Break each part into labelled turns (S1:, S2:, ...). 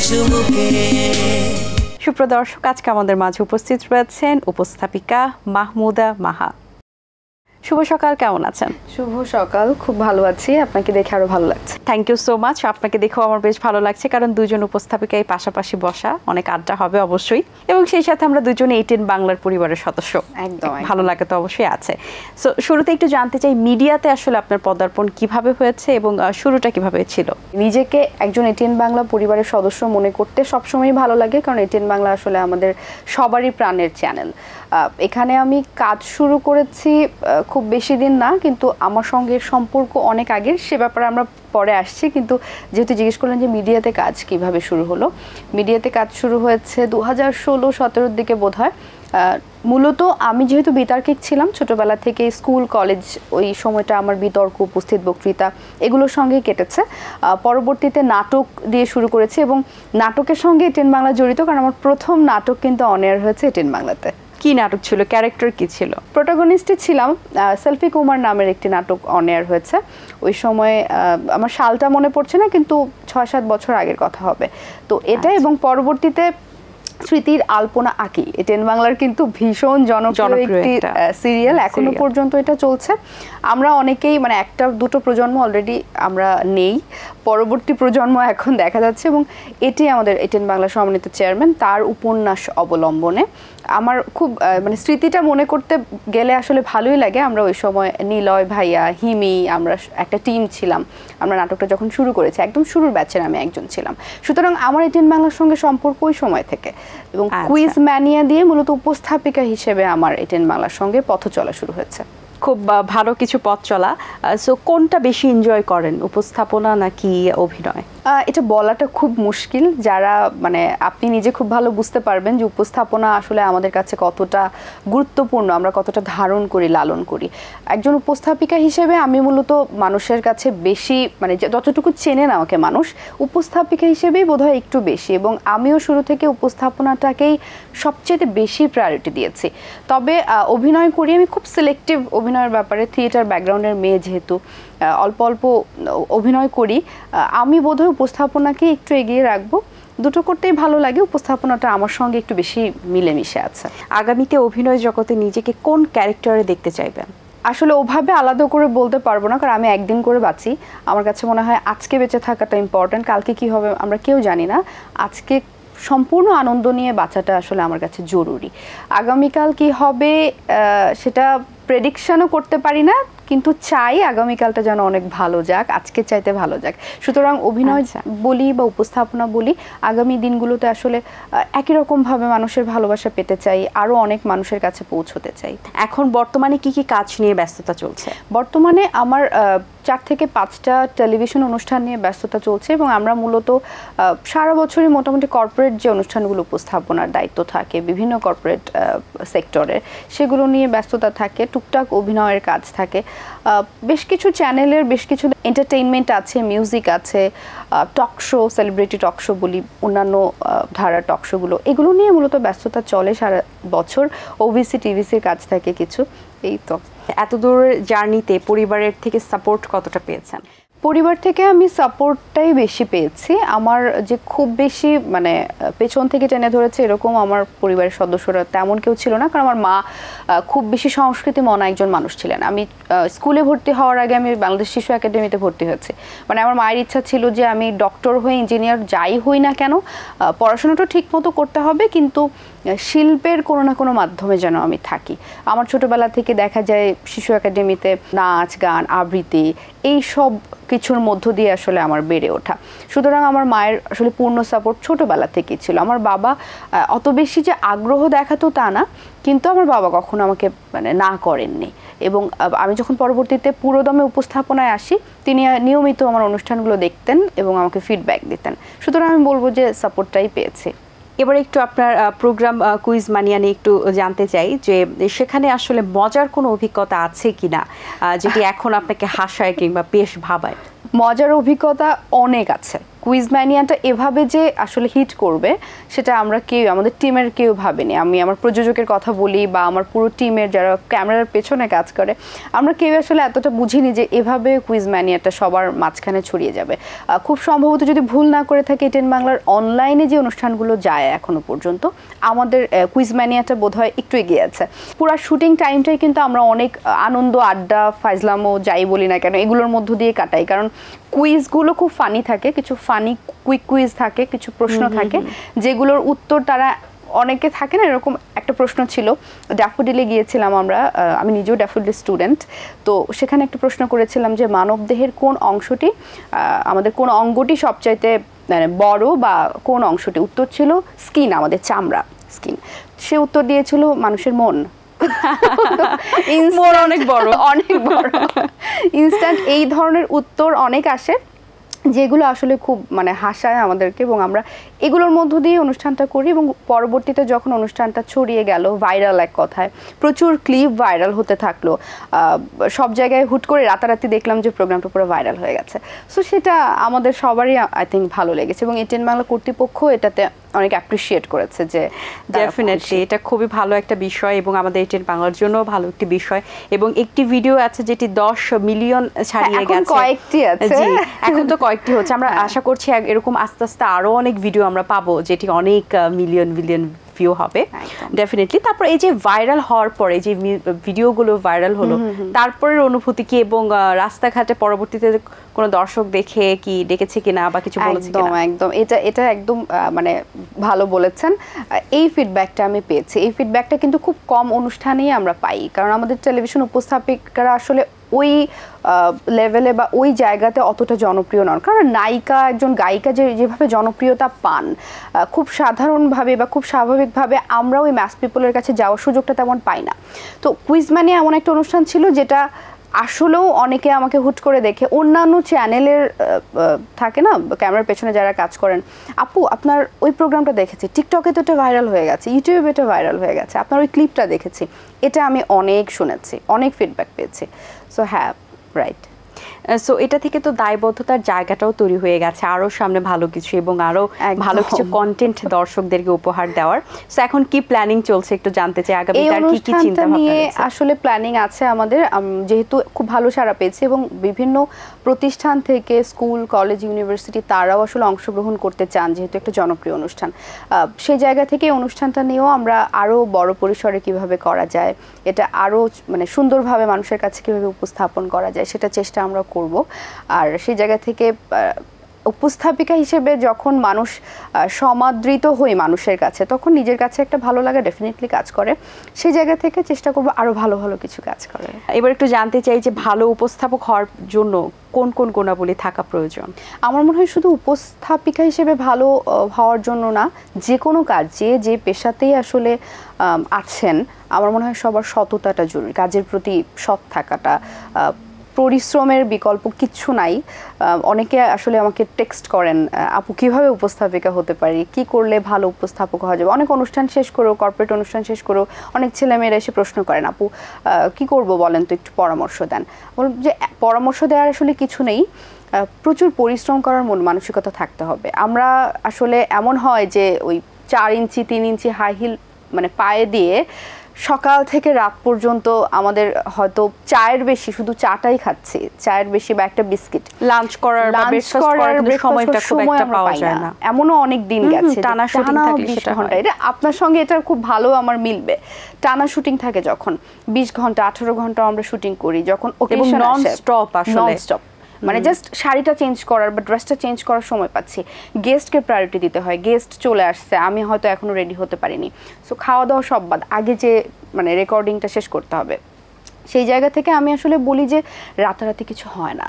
S1: চুমুকে।
S2: সুপ্রদর্শক, আজকে আমাদের মাঝে উপস্থিত রয়েছেন উপস্থাপিকা মাহমুদা মাহা। শুভ সকাল, কেমন আছেন?
S3: শুভ সকাল, খুব ভালো আছি, আপনাকে দেখে আরো ভালো লাগছে।
S2: Thank you so much. আপনাকে দেখেও আমার বেশ ভালো লাগছে, কারণ দুজন উপস্থাপিকাই পাশাপাশি বসা, অনেক আড্ডা হবে অবশ্যই, এবং সেই সাথে আমরা দুজনে ATN বাংলার পরিবারের সদস্য।
S3: একদম
S2: ভালো লাগে তো অবশ্যই আছে। সো শুরুতে একটু জানতে চাই, মিডিয়াতে আসলে আপনার পদার্পণ কিভাবে হয়েছে এবং শুরুটা কিভাবে ছিল?
S3: নিজেকে একজন ATN বাংলা পরিবারের সদস্য মনে করতে সবসময় ভালো লাগে, কারণ ATN বাংলা আসলে আমাদের সবারই প্রাণের চ্যানেল। এখানে আমি কাজ শুরু করেছি খুব বেশি দিন না, কিন্তু আমার সঙ্গে সম্পর্ক অনেক আগের, সে ব্যাপারে আমরা পরে আসছি। কিন্তু যেহেতু জিজ্ঞেস করলেন যে মিডিয়াতে কাজ কিভাবে শুরু হলো, মিডিয়াতে কাজ শুরু হয়েছে 2016-17 দিকে বোধ হয়। মূলত আমি যেহেতু বিতার্কিক ছিলাম ছোটবেলা থেকে, স্কুল কলেজ ওই সময়টা আমার বিতর্ক, উপস্থিত বক্তৃতা এগুলোর সঙ্গেই কেটেছে। পরবর্তীতে নাটক দিয়ে শুরু করেছি, এবং নাটকের সঙ্গে ATN বাংলা জড়িত, কারণ আমার প্রথম নাটক কিন্তু অন এয়ার হয়েছে ATN বাংলাতে।
S2: কি নাটক ছিল? ক্যারেক্টার কি ছিল?
S3: প্রোটাগনিস্টে ছিলাম, সেলফি কুমার নামের একটি নাটক অন এয়ার হয়েছে। ওই সময় আমার সালটা মনে পড়ছে না, কিন্তু 6-7 বছর আগের কথা হবে তো এটা। এবং পরবর্তীতে স্মৃতির আলপনা আঁকি, ATN বাংলার কিন্তু ভীষণ জনপ্রিয় একটি সিরিয়াল, এখনো পর্যন্ত এটা চলছে। আমরা অনেকেই মানে একটা দুটো প্রজন্ম অলরেডি আমরা নেই, পরবর্তী প্রজন্ম এখন দেখা যাচ্ছে, এবং এটি আমাদের ATN বাংলা সম্মানিত চেয়ারম্যান তার উপন্যাস অবলম্বনে। আমার খুব মানে স্মৃতিটা মনে করতে গেলে আসলে ভালোই লাগে। আমরা ওই সময় নিলয় ভাইয়া, হিমি, আমরা একটা টিম ছিলাম। আমরা নাটকটা যখন শুরু করেছি, একদম শুরুর ব্যাচের আমি একজন ছিলাম। সুতরাং আমার ATN বাংলার সঙ্গে সম্পর্ক ওই সময় থেকে, এবং কুইজ ম্যানিয়া দিয়ে মূলত উপস্থাপিকা হিসেবে আমার ATN বাংলার সঙ্গে পথ চলা শুরু হয়েছে।
S2: খুব ভালো কিছু পথ চলা। সো কোনটা বেশি এনজয় করেন, উপস্থাপনা নাকি অভিনয়?
S3: এটা বলাটা খুব মুশকিল। যারা মানে আপনি নিজে খুব ভালো বুঝতে পারবেন যে উপস্থাপনা আসলে আমাদের কাছে কতটা গুরুত্বপূর্ণ, আমরা কতটা ধারণ করি, লালন করি। একজন উপস্থাপিকা হিসেবে আমি মূলত মানুষের কাছে বেশি, মানে যতটুকু চেনেন আমাকে মানুষ, উপস্থাপিকা হিসেবেই বোধহয় একটু বেশি, এবং আমিও শুরু থেকে উপস্থাপনাটাকেই সবচেয়ে বেশি প্রায়োরিটি দিয়েছি। তবে অভিনয় করি আমি খুব সিলেক্টিভ অভিনয়ের ব্যাপারে, থিয়েটার ব্যাকগ্রাউন্ডের মেয়ে যেহেতু অল্প অল্প অভিনয় করি, আমি বোধহয় উপস্থাপনাকে একটু এগিয়ে রাখবো। দুটো করতেই ভালো লাগে, উপস্থাপনাটা আমার সঙ্গে একটু বেশি মিলেমিশে আছে।
S2: আগামীতে অভিনয় জগতে নিজেকে কোন ক্যারেক্টারে দেখতে চাইবেন?
S3: আসলে ওভাবে আলাদা করে বলতে পারবো না, কারণ আমি একদিন করে বাঁচি। আমার কাছে মনে হয় আজকে বেঁচে থাকাটা ইম্পর্টেন্ট, কালকে কি হবে আমরা কেউ জানি না। আজকে সম্পূর্ণ আনন্দ নিয়ে বাঁচাটা আসলে আমার কাছে জরুরি। আগামীকাল কি হবে সেটা প্রেডিকশনও করতে পারি না, কিন্তু চাই আগামীকালটা যেন অনেক ভালো যাক, আজকে চাইতে ভালো যাক। সুতরাং অভিনয় বলি বা উপস্থাপনা বলি, আগামী দিনগুলোতে আসলে একই রকমভাবে মানুষের ভালোবাসা পেতে চাই, আরও অনেক মানুষের কাছে পৌঁছতে চাই।
S2: এখন বর্তমানে কি কি কাজ নিয়ে ব্যস্ততা চলছে?
S3: বর্তমানে আমার 4 থেকে 5টা টেলিভিশন অনুষ্ঠান নিয়ে ব্যস্ততা চলছে, এবং আমরা মূলত সারা বছরই মোটামুটি কর্পোরেট যে অনুষ্ঠানগুলো উপস্থাপনার দায়িত্ব থাকে বিভিন্ন কর্পোরেট সেক্টরের, সেগুলো নিয়ে ব্যস্ততা থাকে। টুকটাক অভিনয়ের কাজ থাকে, বেশ কিছু চ্যানেলের বেশ কিছু এন্টারটেইনমেন্ট আছে, মিউজিক আছে, talk show, celebrity talk show বলি, অন্যান্য ধারার টক শোগুলো, এগুলো নিয়ে মূলত ব্যস্ততা চলে সারা বছর। ওবিসি টিভিসির কাজ থাকে কিছু, এই তো।
S2: এত দূরের জার্নিতে পরিবারের থেকে সাপোর্ট কতটা পেয়েছেন?
S3: পরিবার থেকে আমি সাপোর্টটাই বেশি পেয়েছি। আমার যে খুব বেশি মানে পেছন থেকে টেনে ধরেছে এরকম আমার পরিবারের সদস্যরা তেমন কেউ ছিল না, কারণ আমার মা খুব বেশি সংস্কৃতি মনা একজন মানুষ ছিলেন। আমি স্কুলে ভর্তি হওয়ার আগে আমি বাংলাদেশ শিশু একাডেমিতে ভর্তি হয়েছি। মানে আমার মায়ের ইচ্ছা ছিল যে আমি ডক্টর হয়ে, ইঞ্জিনিয়ার যাই হই না কেন, পড়াশোনাটা ঠিক মতো করতে হবে, কিন্তু শিল্পের কোনো না কোনো মাধ্যমে যেন আমি থাকি। আমার ছোটবেলা থেকে দেখা যায় শিশু একাডেমিতে নাচ, গান, আবৃত্তি এই সব কিছুর মধ্য দিয়ে আসলে আমার বেড়ে ওঠা। সুতরাং আমার মায়ের আসলে পূর্ণ সাপোর্ট ছোটবেলা থেকেই ছিল। আমার বাবা অত বেশি যে আগ্রহ দেখাতো তা না, কিন্তু আমার বাবা কখনো আমাকে মানে না করেননি। এবং আমি যখন পরবর্তীতে পুরোদমে উপস্থাপনায় আসি, তিনি নিয়মিত আমার অনুষ্ঠানগুলো দেখতেন এবং আমাকে ফিডব্যাক দিতেন। সুতরাং আমি বলবো যে সাপোর্টটাই পেয়েছি।
S2: এবার একটু আপনার প্রোগ্রাম কুইজ মানিয়া নিয়ে একটু জানতে চাই, যে সেখানে আসলে মজার কোনো অভিজ্ঞতা আছে কিনা, যেটি এখন আপনাকে হাসায় কিংবা বেশ ভাবায়?
S3: মজার অভিজ্ঞতা অনেক আছে, কুইজ ম্যানিয়াটা এভাবে যে আসলে হিট করবে সেটা আমরা কেউ, আমাদের টিমের কেউ ভাবেনি। আমি আমার প্রযোজকের কথা বলি বা আমার পুরো টিমের যারা ক্যামেরার পেছনে কাজ করে, আমরা কেউ আসলে এতটা বুঝিনি যে এভাবে কুইজ ম্যানিয়াটা সবার মাঝখানে ছড়িয়ে যাবে। খুব সম্ভবত যদি ভুল না করে থাকি, এটিএন বাংলার অনলাইনে যে অনুষ্ঠানগুলো যায় এখনো পর্যন্ত, আমাদের কুইজ ম্যানিয়াটা বোধহয় একটু এগিয়ে আছে। পুরো শুটিং টাইমটাই কিন্তু আমরা অনেক আনন্দ, আড্ডা, ফাইজলামও যাই বলি না কেন এগুলোর মধ্য দিয়ে কাটাই, কারণ কুইজগুলো খুব ফানি থাকে, কিছু ফানি কুইক কুইজ থাকে, কিছু প্রশ্ন থাকে যেগুলোর উত্তর তারা অনেকে থাকে না, এরকম একটা প্রশ্ন ছিল, ড্যাফোডিলে গিয়েছিলাম আমরা, আমি নিজেও ড্যাফোডিল স্টুডেন্ট, তো সেখানে একটা প্রশ্ন করেছিলাম যে মানবদেহের কোন অংশটি, আমাদের কোন অঙ্গটি সবচাইতে বড় বা কোন অংশটি, উত্তর ছিল স্কিন, আমাদের চামড়া, স্কিন। সে উত্তর দিয়েছিল মানুষের মন।
S2: অনেক বড়,
S3: অনেক বড়। ইনস্ট্যান্ট এই ধরনের উত্তর অনেক আসে যেগুলো আসলে খুব মানে হাসায় আমাদেরকে, এবং আমরা এগুলোর মধ্য দিয়ে অনুষ্ঠানটা করি। এবং পরবর্তীতে যখন অনুষ্ঠানটা ছড়িয়ে গেল, ভাইরাল, এক কথায় প্রচুর ক্লিপ ভাইরাল হতে থাকলো, সব জায়গায় হুট করে রাতারাতি দেখলাম যে প্রোগ্রামটা পুরো ভাইরাল হয়ে গেছে। সো সেটা আমাদের সবারই আই থিঙ্ক ভালো লেগেছে, এবং এটিএন বাংলা কর্তৃপক্ষ এটাতে অনেক অ্যাপ্রিসিয়েট করেছে। যে
S2: ডেফিনেটলি এটা খুবই ভালো একটা বিষয়, এবং আমাদের এটিএন বাংলার জন্য ভালো একটি বিষয়। এবং একটি ভিডিও আছে যেটি 10 মিলিয়ন ছাড়িয়ে গেছে,
S3: কয়েকটি আছে,
S2: এখন তো কয়েকটি হচ্ছে। আমরা আশা করছি এরকম আস্তে আস্তে আরো অনেক ভিডিও আমরা পাবো যেটি অনেক মিলিয়ন মিলিয়ন ভিউ হবে ডেফিনেটলি। তারপর এই যে ভাইরাল হওয়ার পরে যে ভিডিওগুলো ভাইরাল হলো, তারপরের অনুভূতি কি, এবং রাস্তাঘাটে পরবর্তীতে কোনো দর্শক দেখে কি ডেকেছে কিনা বা কিছু বলেছে কিনা?
S3: একদম এটা একদম মানে ভালো বলেছেন। এই ফিডব্যাকটা আমি পেয়েছি। এই ফিডব্যাকটা কিন্তু খুব কম অনুষ্ঠানেই আমরা পাই, কারণ আমাদের টেলিভিশন উপস্থাপিকারা আসলে ওই লেভেলে বা ওই জায়গাতে অতটা জনপ্রিয় নন। কারণ নায়িকা, একজন গায়িকা যেভাবে জনপ্রিয়তা পান খুব সাধারণভাবে বা খুব স্বাভাবিকভাবে, আমরা ওই ম্যাস পিপলের কাছে যাওয়ার সুযোগটা তেমন পাই না। তো কুইজ মানে এমন একটা অনুষ্ঠান ছিল যেটা আসলেও অনেকে আমাকে হুট করে দেখে, অন্যান্য চ্যানেলের থাকে না ক্যামেরার পেছনে যারা কাজ করেন, আপু আপনার ওই প্রোগ্রামটা দেখেছি, টিকটকে তো এটা ভাইরাল হয়ে গেছে, ইউটিউবে এটা ভাইরাল হয়ে গেছে, আপনার ওই ক্লিপটা দেখেছি। এটা আমি অনেক শুনেছি, অনেক ফিডব্যাক পেয়েছি। সো হ্যাঁ, রাইট।
S2: সো এটা থেকে তো দায়বদ্ধতার জায়গাটাও তৈরি হয়ে গেছে আরো সামনে ভালো কিছু এবং আরো ভালো কিছু কন্টেন্ট দর্শকদেরকে উপহার দেওয়ার। সো এখন কি প্ল্যানিং চলছে একটু জানতে চাই, আগামীকাল কি কি চিন্তা ভাবনা
S3: নিয়ে আসলে প্ল্যানিং আছে আমাদের, যেহেতু খুব ভালো সাড়া পেয়েছে এবং বিভিন্ন প্রতিষ্ঠান থেকে স্কুল, কলেজ, ইউনিভার্সিটি তারাও আসলে অংশগ্রহণ করতে চান, যেহেতু একটা জনপ্রিয় অনুষ্ঠান। সেই জায়গা থেকে অনুষ্ঠানটা নিয়েও আমরা আরো বড় পরিসরে কিভাবে করা যায়, এটা আরো মানে সুন্দরভাবে মানুষের কাছে কিভাবে উপস্থাপন করা যায়, সেটা চেষ্টা আমরা করব। আর সেই জায়গা থেকে উপস্থাপিকা হিসেবে যখন মানুষ সমাদৃত হই মানুষের কাছে, তখন নিজের কাছে একটা ভালো লাগা ডেফিনেটলি কাজ করে। সেই জায়গা থেকে চেষ্টা করব আরো ভালো ভালো কিছু কাজ করে।
S2: এবার একটু জানতে চাই যে ভালো উপস্থাপক হওয়ার জন্য কোন কোন গুণাবলী থাকা প্রয়োজন?
S3: আমার মনে হয় শুধু উপস্থাপিকা হিসেবে ভালো হওয়ার জন্য না, যে কোনো কাজ, যে পেশাতেই আসলে আছেন, আমার মনে হয় সবার সততাটা জরুরি, কাজের প্রতি সৎ থাকাটা। পরিশ্রমের বিকল্প কিচ্ছু নাই। অনেকে আসলে আমাকে টেক্সট করেন, আপু কিভাবে উপস্থাপিকা হতে পারি, কি করলে ভালো উপস্থাপক হওয়া যাবে। অনেক অনুষ্ঠান শেষ করেও, কর্পোরেট অনুষ্ঠান শেষ করেও অনেক ছেলেমেয়েরা এসে প্রশ্ন করেন, আপু কি করব বলেন তো, একটু পরামর্শ দেন। বলব যে পরামর্শ দেওয়ার আসলে কিছু নেই, প্রচুর পরিশ্রম করার মন মানসিকতা থাকতে হবে। আমরা আসলে এমন হয় যে ওই 4 ইঞ্চি 3 ইঞ্চি হাই হিল মানে পায়ে দিয়ে সকাল থেকে রাত পর্যন্ত আমাদের হয়তো চায়ের বেশি, শুধু চাটাই খাচ্ছি, চায়ের বেশি বা একটা বিস্কিট,
S2: লাঞ্চ করার বা ব্রেকফাস্ট করার সময়টা খুব একটা পাওয়া যায় না।
S3: এমনও অনেক দিন গেছে
S2: টানা শুটিং থাকে,
S3: 20 ঘন্টা। এটা আপনার সঙ্গে এটা খুব ভালো আমার মিলবে। টানা শুটিং থাকে যখন 20 ঘন্টা 18 ঘন্টা আমরা শুটিং করি, যখন ওকেশন আসে,
S2: নন স্টপ আসলে,
S3: নন স্টপ। মানে জাস্ট শাড়িটা চেঞ্জ করার বা ড্রেসটা চেঞ্জ করার সময় পাচ্ছি। গেস্টকে প্রায়োরিটি দিতে হয়, গেস্ট চলে আসছে, আমি হয়তো এখনো রেডি হতে পারিনি, সো খাওয়া দাওয়া সব বাদ, আগে যে মানে রেকর্ডিংটা শেষ করতে হবে। সেই জায়গা থেকে আমি আসলে বলি যে রাতারাতি কিছু হয় না।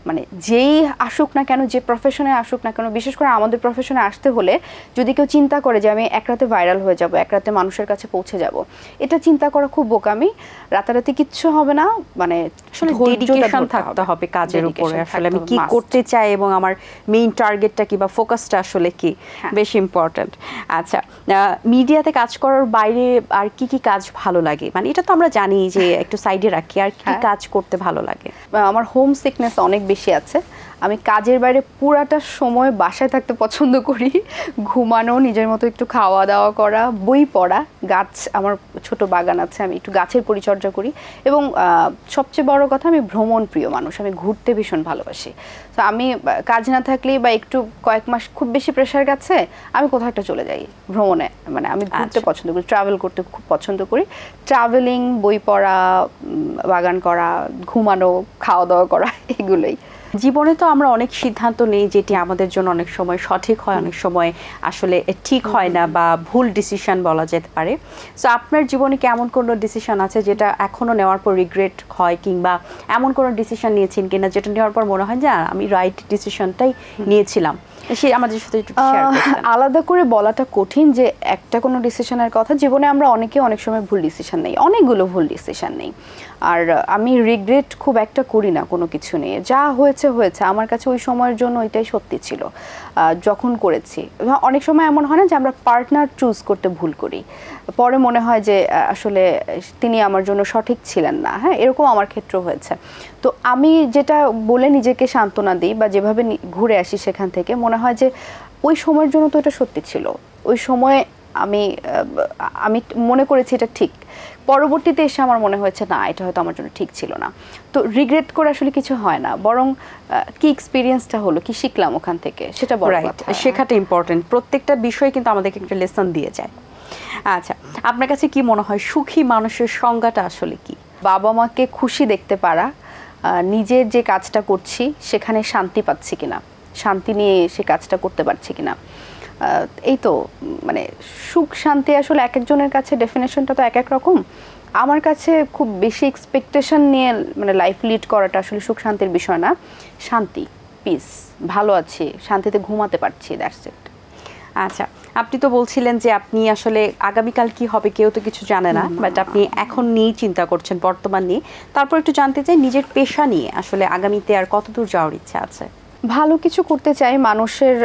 S3: মানে যেই আসুক না কেন, যে প্রফেশনে আসুক না কেন, বিশেষ করে আমাদের প্রফেশনে আসতে হলে যদি কেউ চিন্তা করে যে আমি এক রাতে ভাইরাল হয়ে যাব, এক রাতে মানুষের কাছে পৌঁছে যাব, এটা চিন্তা করা খুব বোকামি। রাতারাতি কিচ্ছু হবে না, মানে
S2: আসলে ডেডিকেশন থাকতে হবে কাজের উপরে, আসলে আমি কি করতে চাই এবং আমার মেইন টার্গেটটা কি বা ফোকাসটা আসলে কি, বেশি ইম্পর্টেন্ট। আচ্ছা, মিডিয়াতে কাজ করার বাইরে আর কি কি কাজ ভালো লাগে? মানে এটা তো আমরা জানি যে একটু সাইডে রাখি, আর কি কাজ করতে ভালো লাগে?
S3: আমার হোম সিকনেস অনেক বেশি আছে, আমি কাজের বাইরে পুরাটা সময় বাসায় থাকতে পছন্দ করি, ঘুমানো, নিজের মতো একটু খাওয়া দাওয়া করা, বই পড়া, গাছ, আমার ছোট বাগান আছে, আমি একটু গাছের পরিচর্যা করি, এবং সবচেয়ে বড় কথা আমি ভ্রমণ প্রিয় মানুষ, আমি ঘুরতে ভীষণ ভালোবাসি। তো আমি কাজ না থাকলেই বা একটু কয়েক মাস খুব বেশি প্রেশার গেছে, আমি কোথাও একটা চলে যাই ভ্রমণে, মানে আমি ঘুরতে পছন্দ করি, ট্রাভেল করতে খুব পছন্দ করি। ট্রাভেলিং, বই পড়া, বাগান করা, ঘুমানো, খাওয়া দাওয়া করা, এগুলোই।
S2: জীবনে তো আমরা অনেক সিদ্ধান্ত নেই যেটি আমাদের জন্য অনেক সময় সঠিক হয়, অনেক সময় আসলে ঠিক হয় না বা ভুল ডিসিশন বলা যেতে পারে। সো আপনার জীবনে কি এমন কোনো ডিসিশন আছে যেটা এখনো নেওয়ার পর রিগ্রেট হয়, কিংবা এমন কোনো ডিসিশন নিয়েছেন কিনা যেটা নেওয়ার পর মনে হয় যে আমি রাইট ডিসিশনটাই নিয়েছিলাম, সে আমাদের সাথে একটু শেয়ার করতেন?
S3: আলাদা করে বলাটা কঠিন যে একটা কোনো ডিসিশনের কথা। জীবনে আমরা অনেকে অনেক সময় ভুল ডিসিশন নেই, অনেকগুলো ভুল ডিসিশন নেই, আর আমি রিগ্রেট খুব একটা করি না কোনো কিছু নিয়ে। যা হয়েছে হয়েছে, আমার কাছে ওই সময়ের জন্য ওইটাই সত্যি ছিল যখন করেছি। অনেক সময় এমন হয় না যে আমরা পার্টনার চুজ করতে ভুল করি, পরে মনে হয় যে আসলে তিনি আমার জন্য সঠিক ছিলেন না। হ্যাঁ, এরকম আমার ক্ষেত্রে হয়েছে। তো আমি যেটা বলে নিজেকে সান্ত্বনা দিই বা যেভাবে ঘুরে আসি সেখান থেকে, মনে হয় যে ওই সময়ের জন্য তো এটা সত্যি ছিল, ওই সময় আমি আমি মনে করেছি এটা ঠিক, পরবর্তীতে এসে আমার মনে হয়েছে না, এটা হয়তো আমার জন্য ঠিক ছিল না। তো রিগ্রেট করে আসলে কিছু হয় না, বরং কি এক্সপিরিয়েন্সটা হলো, কি শিখলাম ওখান থেকে, সেটা বড় কথা।
S2: শেখাটা ইম্পর্টেন্ট, প্রত্যেকটা বিষয় কিন্তু আমাদেরকে একটা লেসন দিয়ে যায়। আচ্ছা, আপনার কাছে কি মনে হয় সুখী মানুষের সংজ্ঞাটা আসলে কি?
S3: বাবা মাকে খুশি দেখতে পারা, নিজের যে কাজটা করছি সেখানে শান্তি পাচ্ছি কিনা, শান্তি নিয়ে সে কাজটা করতে পারছি কিনা, এই তো। মানে সুখ শান্তি আসলে এক একজনের কাছে ডেফিনেশনটা তো এক এক রকম। আমার কাছে খুব বেশি এক্সপেকটেশন নিয়ে মানে লাইফ লিড করাটা আসলে সুখ শান্তির বিষয় না। শান্তি, পিস, ভালো আছি, শান্তিতে ঘুমাতে পারছি, দ্যাটস ইট।
S2: আচ্ছা, আপনি তো বলছিলেন যে আপনি আসলে আগামীকাল কি হবে কেউ তো কিছু জানে না, বাট আপনি এখন নিয়েই চিন্তা করছেন, বর্তমান নিয়ে। তারপর একটু জানতে চাই নিজের পেশা নিয়ে আসলে আগামীতে আর কতদূর যাওয়ার ইচ্ছা আছে?
S3: ভালো কিছু করতে চাই, মানুষের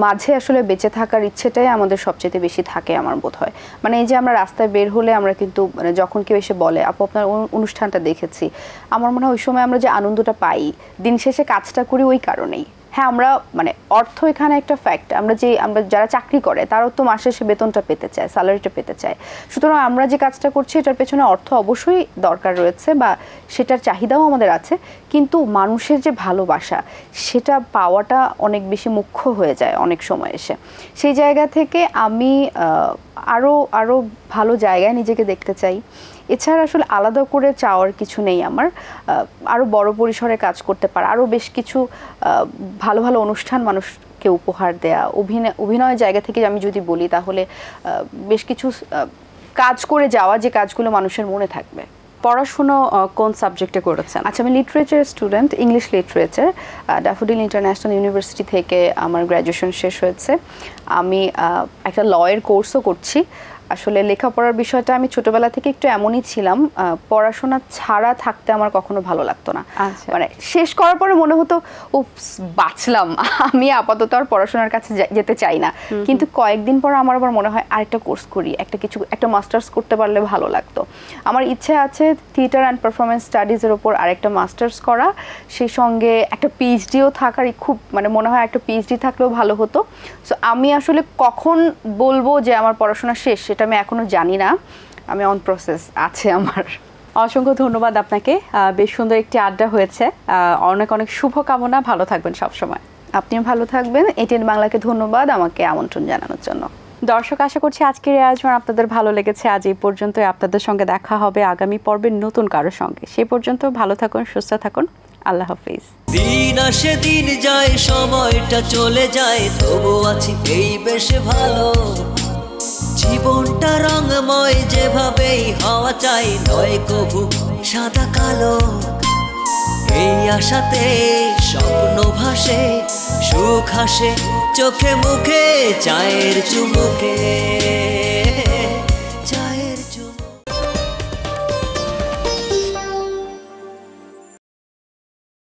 S3: মাঝে আসলে বেঁচে থাকার ইচ্ছেটাই আমাদের সবচেয়ে বেশি থাকে আমার বোধ হয়। মানে এই যে আমরা রাস্তায় বের হলে আমরা কিন্তু মানে যখন কেউ এসে বলে আপু আপনার অনুষ্ঠানটা দেখেছি, আমার মনে হয় ওই সময় আমরা যে আনন্দটা পাই, দিন শেষে কাজটা করি ওই কারণেই। হ্যাঁ, আমরা মানে অর্থ এখানে একটা ফ্যাক্ট, আমরা যারা চাকরি করে তারাও তো মাসে সে বেতনটা পেতে চায়, স্যালারিটা পেতে চায়। সুতরাং আমরা যে কাজটা করছি এটার পেছনে অর্থ অবশ্যই দরকার রয়েছে বা সেটার চাহিদাও আমাদের আছে, কিন্তু মানুষের যে ভালোবাসা সেটা পাওয়াটা অনেক বেশি মুখ্য হয়ে যায় অনেক সময় এসে। সেই জায়গা থেকে আমি আরও ভালো জায়গায় নিজেকে দেখতে চাই। এছাড়া আসলে আলাদা করে চাওয়ার কিছু নেই আমার। আরও বড় পরিসরে কাজ করতে পারা, আরও বেশ কিছু ভালো ভালো অনুষ্ঠান মানুষকে উপহার দেয়া, অভিনয় জায়গা থেকে আমি যদি বলি তাহলে বেশ কিছু কাজ করে যাওয়া, যে কাজগুলো মানুষের মনে থাকবে।
S2: পড়াশোনা কোন সাবজেক্টে করেছেন?
S3: আচ্ছা, আমি literature student, English literature. Daffodil international university থেকে আমার গ্র্যাজুয়েশন শেষ হয়েছে। আমি একটা লয়ের কোর্সও করছি। আসলে লেখাপড়ার বিষয়টা আমি ছোটবেলা থেকে একটু এমনই ছিলাম, পড়াশোনা ছাড়া থাকতে আমার কখনো ভালো লাগতো না। মানে শেষ করার পরে মনে হতো উপস বাঁচলাম, আমি আপাতত আর পড়াশোনার কাছে যেতে চাই না। কিন্তু কয়েকদিন পর আমার আবার মনে হয় আরেকটা কোর্স করি, একটা মাস্টার্স করতে পারলে ভালো লাগতো। আমার ইচ্ছে আছে থিয়েটার অ্যান্ড পারফরমেন্স স্টাডিজের ওপর আরেকটা মাস্টার্স করা, সেই সঙ্গে একটা পিএইচডিও থাকার খুব মানে মনে হয় একটা পিএইচডি থাকলেও ভালো হতো। সো আমি আসলে কখন বলবো যে আমার পড়াশোনা শেষ সেটা আমি এখনো জানি না, আমি অন প্রসেস আছে আমার।
S2: অসংখ্য ধন্যবাদ আপনাকে, বেশ সুন্দর একটি আড্ডা হয়েছে। অনেক অনেক শুভকামনা, ভালো থাকবেন সবসময়।
S3: আপনিও ভালো থাকবেন। এটিএন বাংলাকে ধন্যবাদ আমাকে আমন্ত্রণ জানানোর জন্য।
S2: দর্শক, আশা করছি আজকের আয়োজন আপনাদের ভালো লেগেছে। আজ এই পর্যন্তই, আপনাদের সঙ্গে দেখা হবে আগামী পর্বের নতুন কারোর সঙ্গে। সেই পর্যন্ত ভালো থাকুন, সুস্থ থাকুন, আল্লাহ হাফিজ।
S1: দিন আসে দিন যায়, সময়টা চলে যায়, তবু আছি এই বেশ ভালো। জীবনটা রঙময়, যেভাবেই হওয়া চাই, নয় কবু সাদা কালো। এই আশাতে স্বপ্ন ভাসে, সুখ হাসে চোখে মুখে, চায়ের চুমুকে।